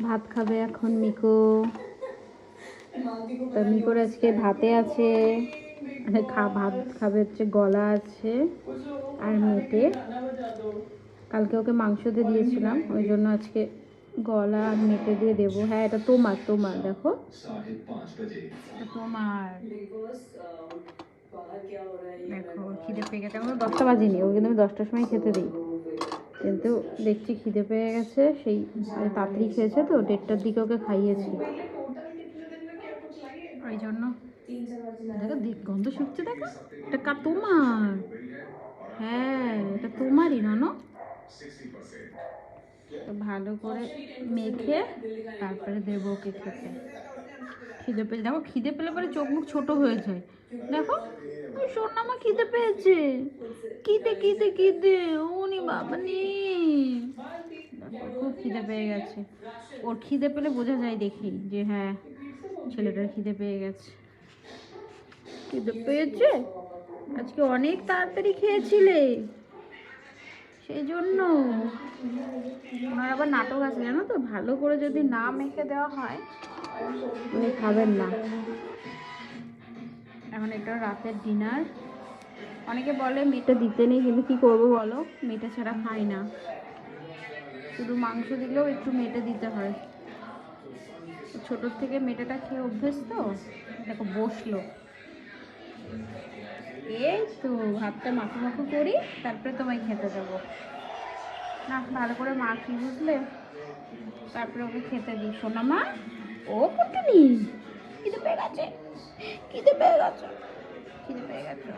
ভাত খাবে এখন মিকো। তো মিকোর আজকে ভাতে আছে, মানে ভাত খাবে হচ্ছে, গলা আছে আর মেটে। কালকে ওকে মাংস দিয়ে দিয়েছিলাম, ওই জন্য আজকে গলা আর মেটে দিয়ে দেবো। হ্যাঁ, এটা তোমার তোমার দেখো, এটা তোমার। দেখো খিদে পেয়ে গেছে, আমার 10টা বাজেনি, ওই কিন্তু আমি 10টার সময় খেতে দিই, কিন্তু দেখছি খিদে পেয়ে গেছে, সেই তাড়াতাড়ি খেয়েছে তো, 1:30টার দিকে ওকে খাইয়েছি, ওই জন্য। দেখো দেখ, গন্ধ শুকছে, দেখো এটা তোমার। হ্যাঁ, এটা তোমারই নানো। তো ভালো করে মেখে তারপরে দেবো ওকে খেতে। খিদে পেলে, দেখো খিদে পেলে পরে চোখ মুখ ছোট হয়ে যায়। দেখো সোনামা খিদে পেয়েছে, খিদে খিদে খিদে, উনি বাবা নি, দেখো খুব খিদে পেয়ে গেছে। ওর খিদে পেলে বোঝা যায় দেখি যে হ্যাঁ ছেলেটার খিদে পেয়ে গেছে। খিদে পেয়েছে, আজকে অনেক তাড়াতাড়ি খেয়েছিলে, সেই জন্য। ওনার আবার নাটক আছে জানো তো, ভালো করে যদি না মেখে দেওয়া হয় উনি খাবেন না। এখন এটা রাতের ডিনার। অনেকে বলে মেটে দিতে নেই, কিন্তু কি করবো বলো, মেটে ছাড়া খাই না, শুধু মাংস দিলেও একটু মেটে দিতে হয়। ছোটোর থেকে মেটেটা খেয়ে অভ্যেস তো। দেখো বসলো, এই তো ভাতটা মাখো মাখো করি, তারপরে তোমায় খেতে দেবো না, ভালো করে মাখি বুঝলে, তারপরে ওকে খেতে দিই। শোনা মা, ও কুটুনি খিদে পেয়ে গেছে, খিদে পেয়ে গেছে, খিদে পেয়ে গেছে।